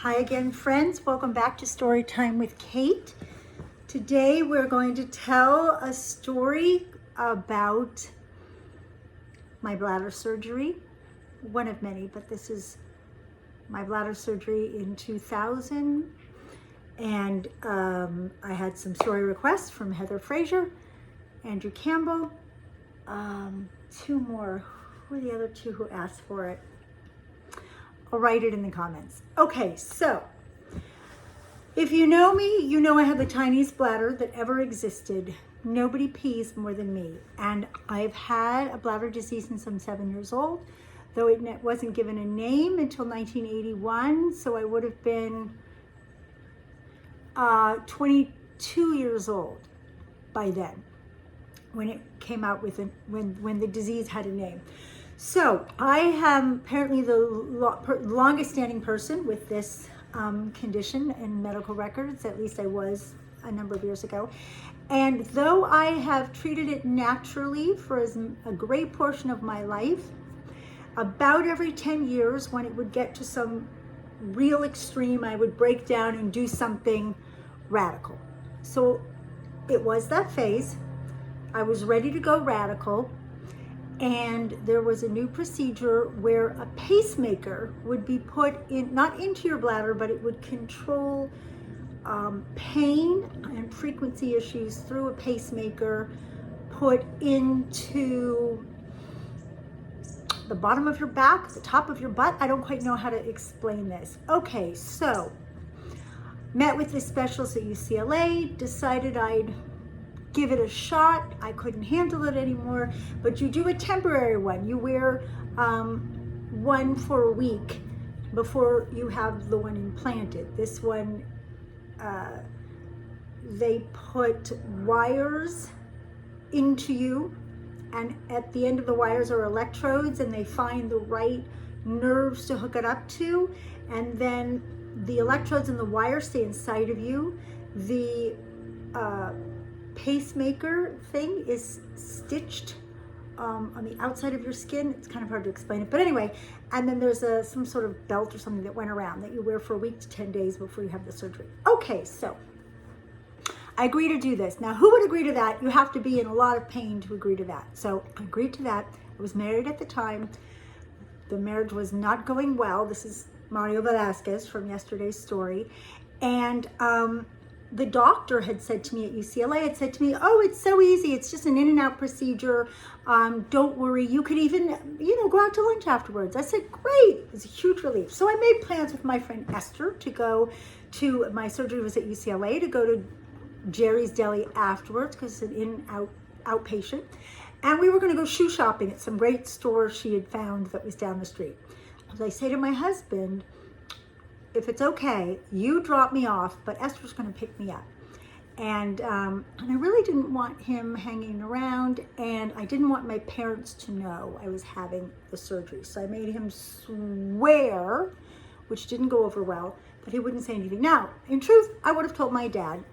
Hi again, friends. Welcome back to Story Time with Kate. Today we're going to tell a story about my bladder surgery. One of many, but this is my bladder surgery in 2000. And I had some story requests from Heather Fraser, Andrew Campbell, two more. Who are the other two who asked for it? I'll write it in the comments. Okay, so if you know me, you know I have the tiniest bladder that ever existed. Nobody pees more than me. And I've had a bladder disease since I'm 7 years old, though it wasn't given a name until 1981. So I would have been 22 years old by then when it came out when the disease had a name. So I am apparently the longest standing person with this condition in medical records. At least I was a number of years ago. And though I have treated it naturally for a great portion of my life, about every 10 years when it would get to some real extreme, I would break down and do something radical. So it was that phase. I was ready to go radical. And there was a new procedure where a pacemaker would be put in, not into your bladder, but it would control pain and frequency issues through a pacemaker put into the bottom of your back, the top of your butt. I don't quite know how to explain this. Okay, so met with the specialist at UCLA, decided I'd give it a shot. I couldn't handle it anymore, but you do a temporary one. You wear one for a week before you have the one implanted. This one, they put wires into you, and at the end of the wires are electrodes, and they find the right nerves to hook it up to, and then the electrodes and the wires stay inside of you. The pacemaker thing is stitched on the outside of your skin. It's kind of hard to explain it, but anyway, and then there's some sort of belt or something that went around that you wear for a week to 10 days before you have the surgery. Okay, so I agree to do this. Now, who would agree to that? You have to be in a lot of pain to agree to that. So I agreed to that. I was married at the time. The marriage was not going well. This is Mario Velasquez from yesterday's story. And the doctor had said to me at UCLA, had said to me, oh, it's so easy. It's just an in and out procedure. Don't worry. You could even, go out to lunch afterwards. I said, great. It was a huge relief. So I made plans with my friend Esther to go to, my surgery was at UCLA, to go to Jerry's Deli afterwards because it's an in-out outpatient. And we were going to go shoe shopping at some great store she had found that was down the street. As I say to my husband, if it's okay, you drop me off, but Esther's going to pick me up. And I really didn't want him hanging around, and I didn't want my parents to know I was having the surgery. So I made him swear, which didn't go over well, that he wouldn't say anything. Now, in truth, I would have told my dad,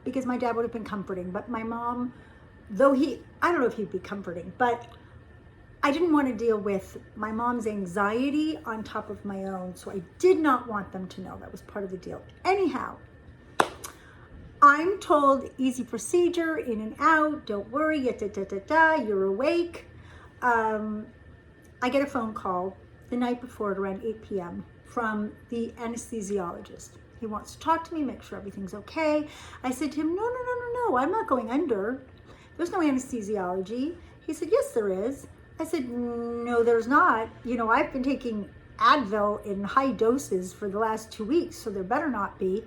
because my dad would have been comforting. But my mom, though I don't know if he'd be comforting, but I didn't want to deal with my mom's anxiety on top of my own, so I did not want them to know. That was part of the deal. Anyhow, I'm told easy procedure, in and out, don't worry, you're awake. I get a phone call the night before at around 8 p.m. from the anesthesiologist. He wants to talk to me, make sure everything's okay. I said to him, no, I'm not going under. There's no anesthesiology. He said, yes, there is. I said, no, there's not. I've been taking Advil in high doses for the last 2 weeks, so there better not be.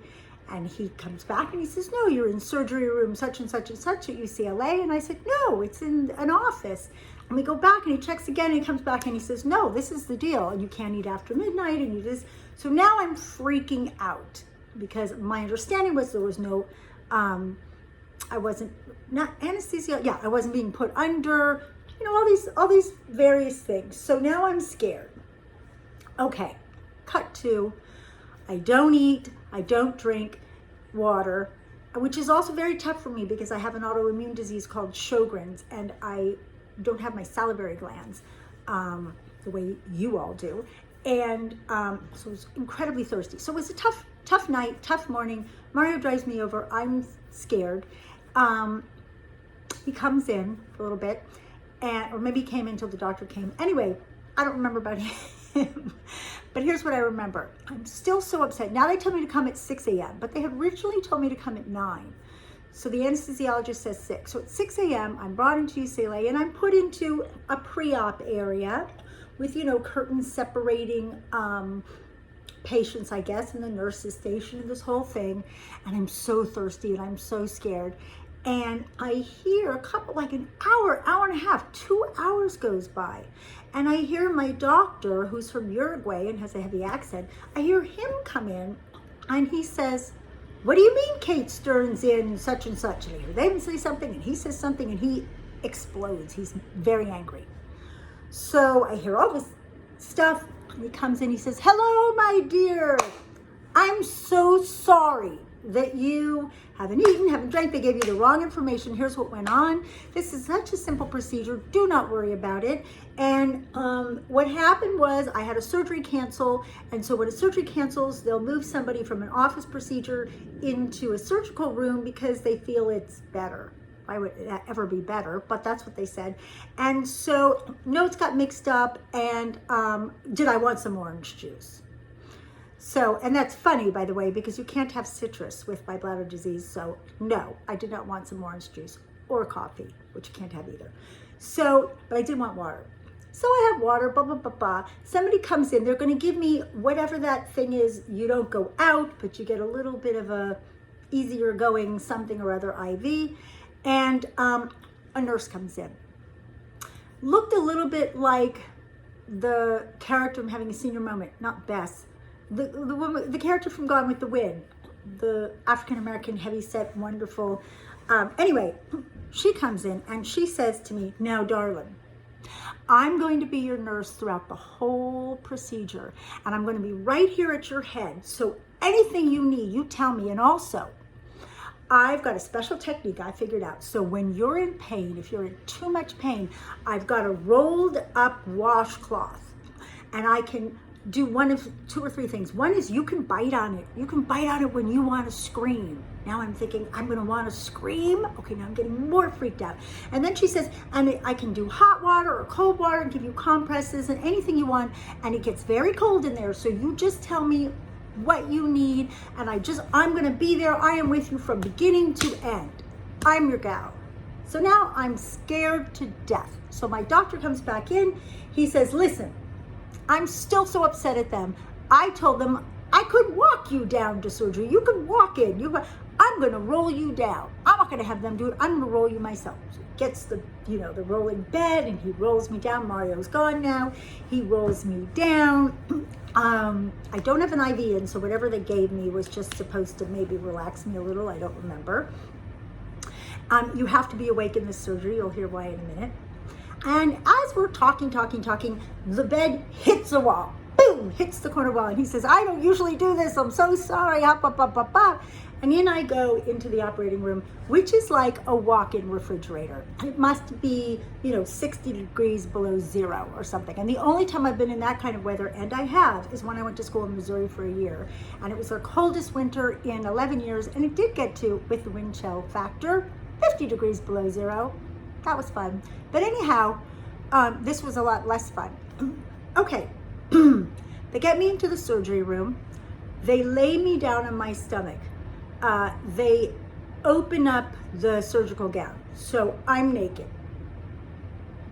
And he comes back and he says, no, you're in surgery room such and such and such at UCLA. And I said, no, it's in an office. And we go back and he checks again and he comes back and he says, no, this is the deal. And you can't eat after midnight and you just, so now I'm freaking out because my understanding was there was no, I wasn't, not anesthesia. Yeah, I wasn't being put under, all these various things. So now I'm scared. Okay, cut to, I don't eat, I don't drink water, which is also very tough for me because I have an autoimmune disease called Sjogren's, and I don't have my salivary glands the way you all do. And so I was incredibly thirsty. So it was a tough night, tough morning. Mario drives me over. I'm scared. He comes in for a little bit, or maybe he came in until the doctor came. Anyway, I don't remember about him. But here's what I remember. I'm still so upset. Now they tell me to come at 6 a.m., but they had originally told me to come at 9. So the anesthesiologist says 6. So at 6 a.m., I'm brought into UCLA, and I'm put into a pre-op area with, curtains separating patients, I guess, and the nurses station and this whole thing. And I'm so thirsty and I'm so scared. And I hear a couple, like an hour and a half, 2 hours goes by. And I hear my doctor, who's from Uruguay and has a heavy accent, I hear him come in and he says, "What do you mean Kate Stern's in such and such?" And I hear them say something and he says something and he explodes. He's very angry. So I hear all this stuff. And he comes in, he says, "Hello, my dear. I'm so sorry that you haven't eaten, haven't drank. They gave you the wrong information. Here's what went on. This is such a simple procedure. Do not worry about it." And what happened was I had a surgery cancel. And so when a surgery cancels, they'll move somebody from an office procedure into a surgical room because they feel it's better. Why would it ever be better? But that's what they said. And so notes got mixed up. And did I want some orange juice? So, and that's funny, by the way, because you can't have citrus with my bladder disease. So no, I did not want some orange juice or coffee, which you can't have either. So, but I did want water. So I have water, blah, blah, blah, blah. Somebody comes in, they're going to give me whatever that thing is. You don't go out, but you get a little bit of a easier going something or other IV. And a nurse comes in. Looked a little bit like the character from Having a Senior Moment, not Bess. The woman, the character from Gone with the Wind, the African-American, heavy-set, wonderful. Anyway, she comes in and she says to me, "Now, darling, I'm going to be your nurse throughout the whole procedure, and I'm going to be right here at your head. So anything you need, you tell me. And also, I've got a special technique I figured out. So when you're in pain, if you're in too much pain, I've got a rolled up washcloth, and I can do one of 2 or 3 things. One is you can bite on it. You can bite on it when you want to scream." Now I'm thinking, I'm going to want to scream. Okay, now I'm getting more freaked out. And then she says, "And I can do hot water or cold water and give you compresses and anything you want. And it gets very cold in there. So you just tell me what you need. And I'm going to be there. I am with you from beginning to end. I'm your gal." So now I'm scared to death. So my doctor comes back in. He says, "Listen, I'm still so upset at them. I told them I could walk you down to surgery. You could walk in. I'm going to roll you down. I'm not going to have them do it. I'm going to roll you myself." So he gets the rolling bed and he rolls me down. Mario's gone now. He rolls me down. I don't have an IV in, so whatever they gave me was just supposed to maybe relax me a little. I don't remember. You have to be awake in this surgery. You'll hear why in a minute. And as we're talking, the bed hits a wall. Boom, hits the corner wall. And he says, "I don't usually do this. I'm so sorry." Up. And in I go into the operating room, which is like a walk-in refrigerator. It must be, 60 degrees below zero or something. And the only time I've been in that kind of weather, and I have, is when I went to school in Missouri for a year. And it was our coldest winter in 11 years. And it did get to, with the wind chill factor, 50 degrees below zero. That was fun. But anyhow, this was a lot less fun. Okay, they get me into the surgery room. They lay me down on my stomach. They open up the surgical gown. So I'm naked.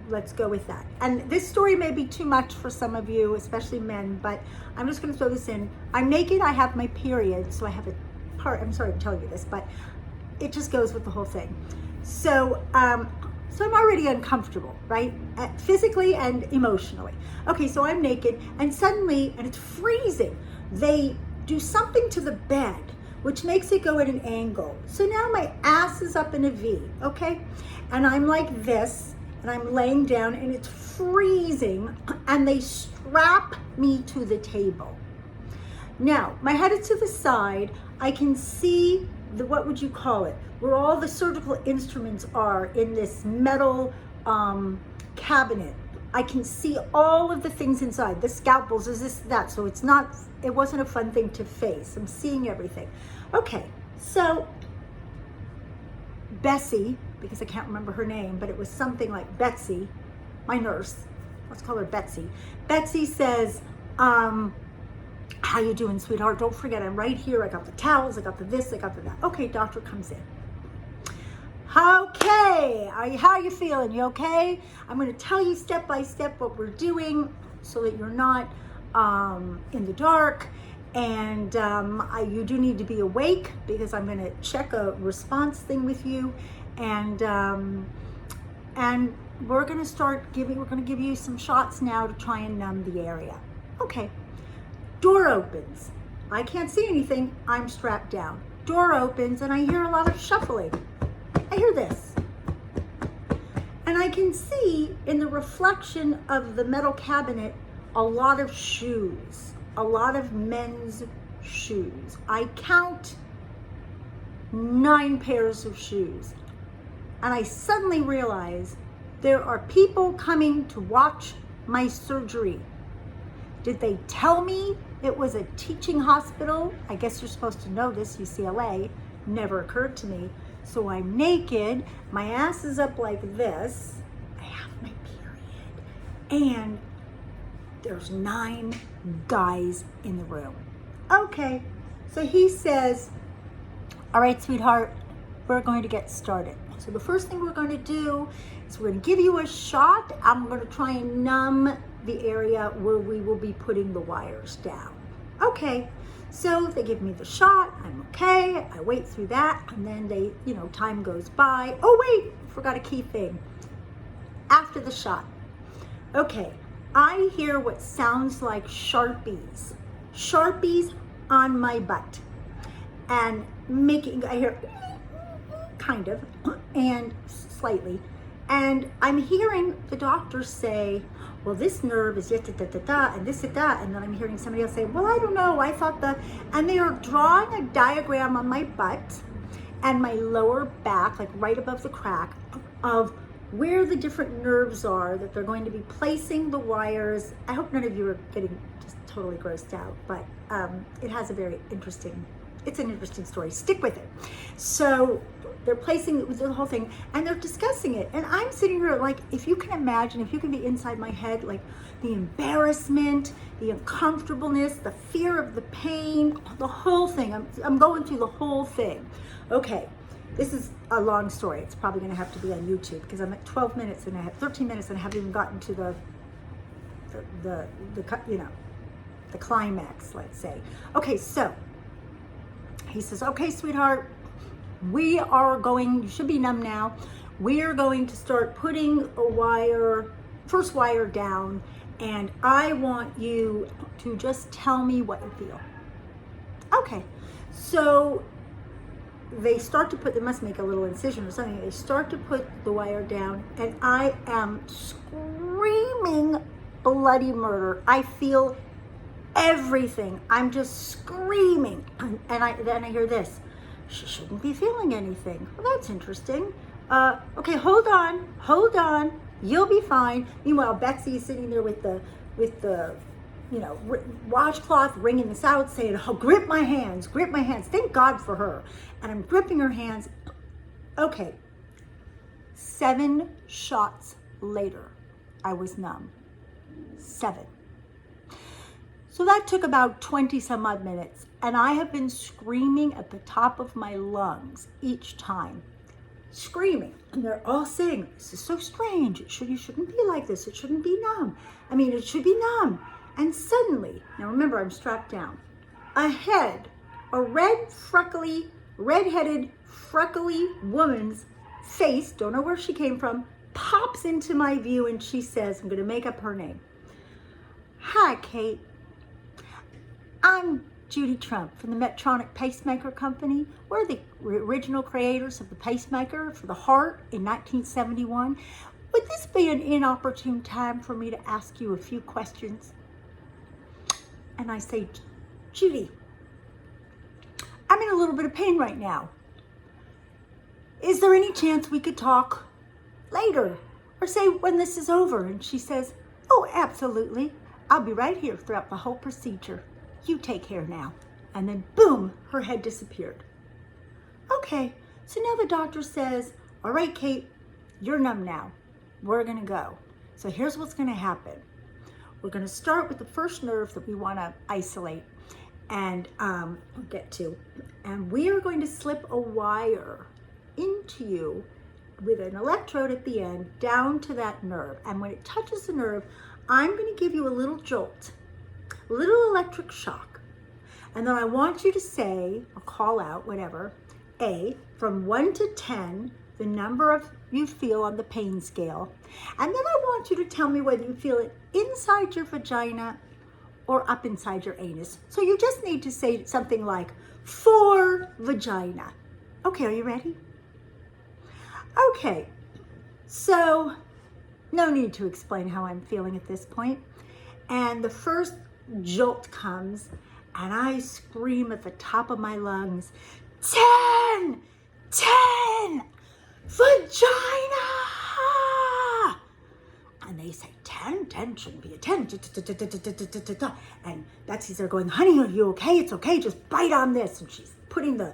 Let's go with that. And this story may be too much for some of you, especially men, but I'm just going to throw this in. I'm naked. I have my period. So I have a part. I'm sorry to tell you this, but it just goes with the whole thing. So I'm already uncomfortable, right? Physically and emotionally. Okay, so I'm naked and suddenly, and it's freezing, they do something to the bed, which makes it go at an angle. So now my ass is up in a V, okay? And I'm like this, and I'm laying down and it's freezing, and they strap me to the table. Now, my head is to the side. I can see what would you call it? Where all the surgical instruments are in this metal cabinet I can see all of the things inside. The scalpels, is this, that. So it wasn't a fun thing to face. I'm seeing everything. Okay, so Bessie, because I can't remember her name, but it was something like Betsy, my nurse, let's call her Betsy. Betsy says, how you doing, sweetheart? Don't forget, I'm right here. I got the towels, I got the this, I got the that. Okay, doctor comes in. Okay, how you feeling? You okay? I'm going to tell you step by step what we're doing so that you're not in the dark. And you do need to be awake because I'm going to check a response thing with you. And we're going to give you some shots now to try and numb the area. Okay. Door opens. I can't see anything. I'm strapped down. Door opens and I hear a lot of shuffling. I hear this. And I can see in the reflection of the metal cabinet a lot of shoes, a lot of men's shoes. I count 9 pairs of shoes. And I suddenly realize there are people coming to watch my surgery. Did they tell me it was a teaching hospital? I guess you're supposed to know this, UCLA. Never occurred to me. So I'm naked, my ass is up like this, I have my period, and there's 9 guys in the room. Okay, so he says, all right, sweetheart, we're going to get started. So the first thing we're going to do is we're going to give you a shot. I'm going to try and numb the area where we will be putting the wires down. Okay. So they give me the shot, I'm okay, I wait through that, and then time goes by. Oh wait, forgot a key thing. After the shot, okay, I hear what sounds like Sharpies on my butt. And I hear kind of, and slightly, and I'm hearing the doctor say, well, this nerve is yet da and this and that, and then I'm hearing somebody else say, well, I don't know, I thought and they are drawing a diagram on my butt and my lower back, like right above the crack, of where the different nerves are that they're going to be placing the wires. I hope none of you are getting just totally grossed out, but it has it's an interesting story. Stick with it. So they're placing the whole thing and they're discussing it. And I'm sitting here like, if you can imagine, if you can be inside my head, like the embarrassment, the uncomfortableness, the fear of the pain, the whole thing. I'm going through the whole thing. Okay, this is a long story. It's probably going to have to be on YouTube because I'm at 12 minutes and I have 13 minutes and I haven't even gotten to the climax, let's say. Okay, so he says, okay, sweetheart, you should be numb now. We are going to start putting first wire down, and I want you to just tell me what you feel. Okay, so they must make a little incision or something. They start to put the wire down, and I am screaming bloody murder. I feel everything. I'm just screaming. And then I hear this. She shouldn't be feeling anything. Well, that's interesting. Okay, hold on. You'll be fine. Meanwhile, Betsy is sitting there with the washcloth, wringing this out, saying, oh, grip my hands. Thank God for her. And I'm gripping her hands. Okay. 7 shots later, I was numb. 7. So that took about 20 some odd minutes, and I have been screaming at the top of my lungs each time. Screaming, and they're all saying, this is so strange, you shouldn't be like this, it shouldn't be numb. It should be numb. And suddenly, now remember I'm strapped down, ahead, a red-headed, freckly woman's face, don't know where she came from, pops into my view and she says, I'm gonna make up her name. Hi, Kate. I'm Judy Trump from the Medtronic Pacemaker Company. We're the original creators of the pacemaker for the heart in 1971. Would this be an inopportune time for me to ask you a few questions? And I say, Judy, I'm in a little bit of pain right now. Is there any chance we could talk later? Or say when this is over? And she says, Oh, absolutely. I'll be right here throughout the whole procedure. You take care now. And then boom, her head disappeared. Okay, so now the doctor says, all right, Kate, you're numb now. We're gonna go. So here's what's gonna happen. We're gonna start with the first nerve that we wanna isolate and get to. And we are going to slip a wire into you with an electrode at the end down to that nerve. And when it touches the nerve, I'm gonna give you a little jolt, a little electric shock. And then I want you to say, or call out, whatever, from 1 to 10, the number of you feel on the pain scale. And then I want you to tell me whether you feel it inside your vagina or up inside your anus. So you just need to say something like 4 vagina. Okay, are you ready? Okay, so no need to explain how I'm feeling at this point. And the first jolt comes and I scream at the top of my lungs, 10, 10, vagina! And they say, 10 shouldn't be a 10. And Betsy's there going, honey, are you okay? It's okay, just bite on this. And she's putting the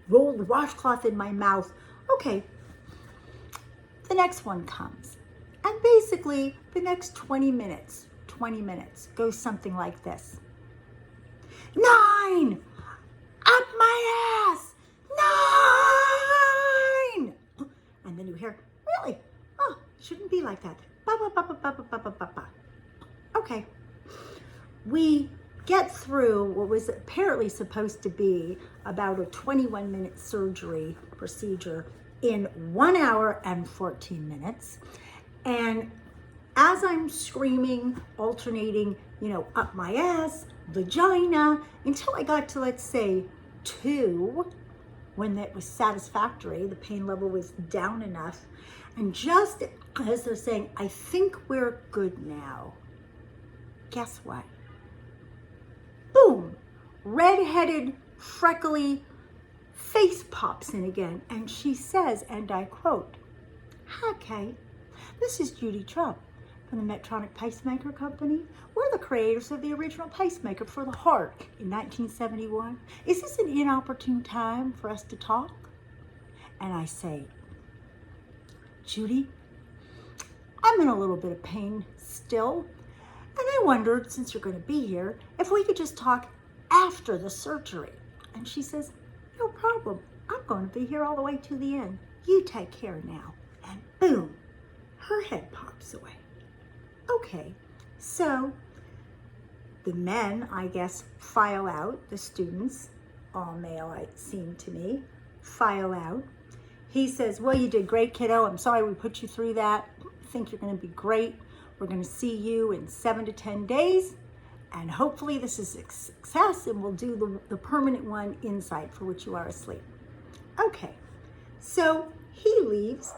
rolled washcloth in my mouth. Okay, the next one comes. And basically, the next 20 minutes goes something like this. 9, up my ass, 9. And then you hear, really? Oh, shouldn't be like that. Ba, ba, ba, ba, ba, ba, ba, ba, ba. Okay. We get through what was apparently supposed to be about a 21-minute surgery procedure in 1 hour and 14 minutes. And as I'm screaming, alternating, up my ass, vagina, until I got to, let's say, 2, when that was satisfactory, the pain level was down enough. And just as they're saying, I think we're good now, guess what? Boom, red-headed, freckly face pops in again. And she says, and I quote, hi, Kate, this is Judy Trump from the Medtronic Pacemaker Company. We're the creators of the original pacemaker for the heart in 1971. Is this an inopportune time for us to talk? And I say, Judy, I'm in a little bit of pain still. And I wondered, since you're going to be here, if we could just talk after the surgery. And she says, no problem. I'm going to be here all the way to the end. You take care now. And boom, her head pops away. Okay, so the men, I guess, file out, the students, all male, it seemed to me, file out. He says, well, you did great, kiddo. I'm sorry we put you through that. I think you're going to be great. We're going to see you in 7 to 10 days. And hopefully this is a success and we'll do the permanent one inside for which you are asleep. Okay, so he leaves.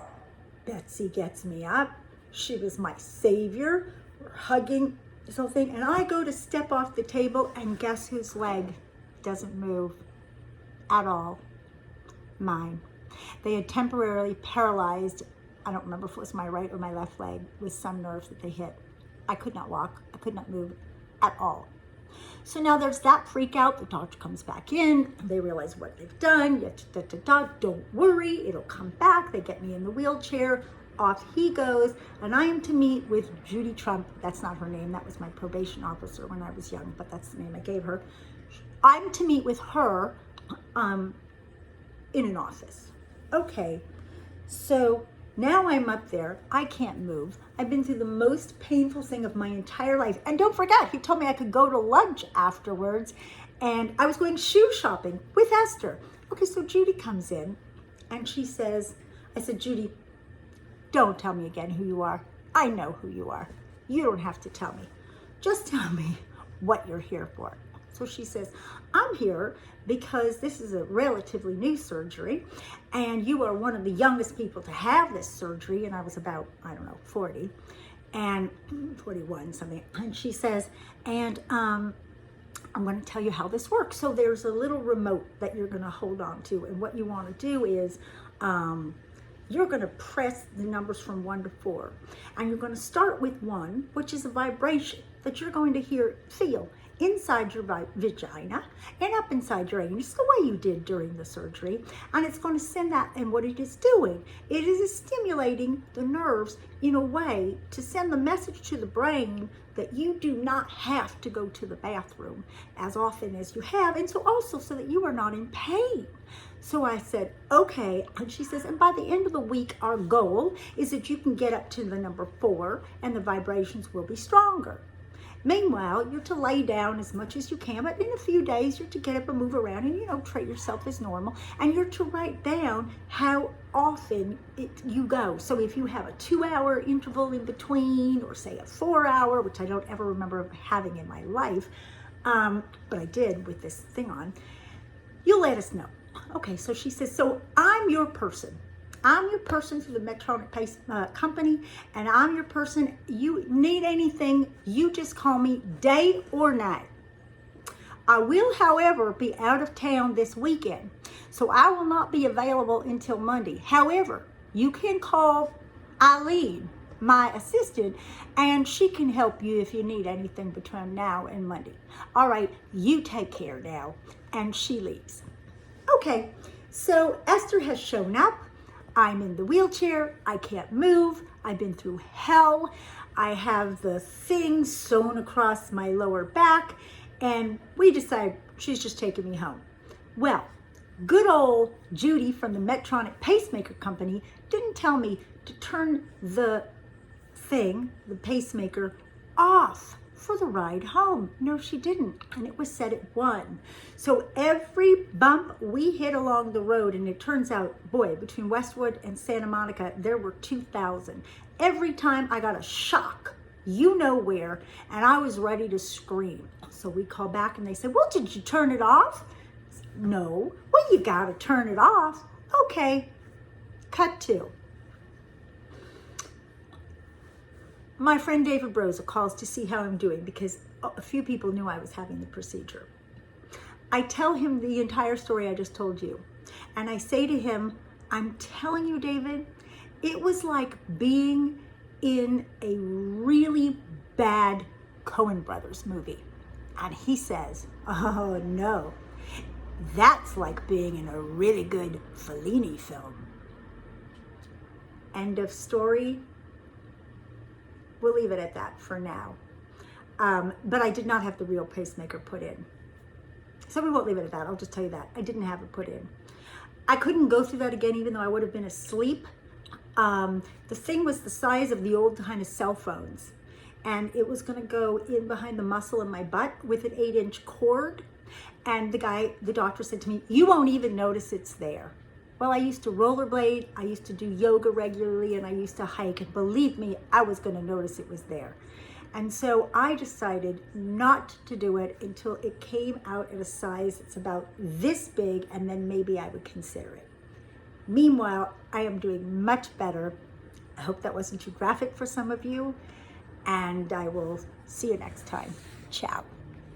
Betsy gets me up. She was my savior. We're hugging this whole thing. And I go to step off the table and guess whose leg doesn't move at all? Mine. They had temporarily paralyzed, I don't remember if it was my right or my left leg, with some nerves that they hit. I could not walk. I could not move at all. So now there's that freak out. The doctor comes back in. They realize what they've done. Don't worry, it'll come back. They get me in the wheelchair. Off he goes. And I am to meet with Judy Trump. That's not her name. That was my probation officer when I was young, but that's the name I gave her. I'm to meet with her in an office. Okay, so now I'm up there. I can't move. I've been through the most painful thing of my entire life. And don't forget, he told me I could go to lunch afterwards. And I was going shoe shopping with Esther. Okay, so Judy comes in and she says, I said, Judy, don't tell me again who you are. I know who you are. You don't have to tell me. Just tell me what you're here for. So she says, I'm here because this is a relatively new surgery and you are one of the youngest people to have this surgery. And I was about, 40 and 41 something. And she says, and I'm going to tell you how this works. So there's a little remote that you're going to hold on to. And what you want to do is you're going to press the numbers from 1 to 4. And you're going to start with 1, which is a vibration that you're going to feel inside your vagina and up inside your anus, the way you did during the surgery. And it's going to send that, and what it is doing, it is stimulating the nerves in a way to send the message to the brain that you do not have to go to the bathroom as often as you have, and so also so that you are not in pain. So I said, okay. And she says, and by the end of the week, our goal is that you can get up to the number 4 and the vibrations will be stronger. Meanwhile, you're to lay down as much as you can, but in a few days, you're to get up and move around and, treat yourself as normal. And you're to write down how often you go. So if you have a 2-hour interval in between, or say a 4-hour, which I don't ever remember having in my life, but I did with this thing on, you'll let us know. Okay, so she says, so I'm your person. I'm your person through the Medtronic Pace company, and I'm your person. You need anything, you just call me day or night. I will, however, be out of town this weekend, so I will not be available until Monday. However, you can call Eileen, my assistant, and she can help you if you need anything between now and Monday. All right, you take care now. And she leaves. Okay, so Esther has shown up. I'm in the wheelchair. I can't move. I've been through hell. I have the thing sewn across my lower back, and we decide she's just taking me home. Well, good old Judy from the Medtronic Pacemaker Company didn't tell me to turn the pacemaker, off for the ride home. No, she didn't. And it was set at 1. So every bump we hit along the road, and it turns out, boy, between Westwood and Santa Monica, there were 2,000. Every time I got a shock, where, and I was ready to scream. So we call back and they said, well, did you turn it off? No. Well, you got to turn it off. Okay. Cut 2. My friend David Bros calls to see how I'm doing because a few people knew I was having the procedure. I tell him the entire story I just told you. And I say to him, I'm telling you, David, it was like being in a really bad Cohen Brothers movie. And he says, oh no, that's like being in a really good Felinni film. End of story. We'll leave it at that for now. But I did not have the real pacemaker put in. So we won't leave it at that. I'll just tell you that. I didn't have it put in. I couldn't go through that again, even though I would have been asleep. The thing was the size of the old kind of cell phones. And it was going to go in behind the muscle in my butt with an 8-inch cord. And the doctor said to me, you won't even notice it's there. Well, I used to rollerblade, I used to do yoga regularly, and I used to hike, and believe me, I was going to notice it was there. And so I decided not to do it until it came out at a size that's about this big, and then maybe I would consider it. Meanwhile, I am doing much better. I hope that wasn't too graphic for some of you, and I will see you next time. Ciao.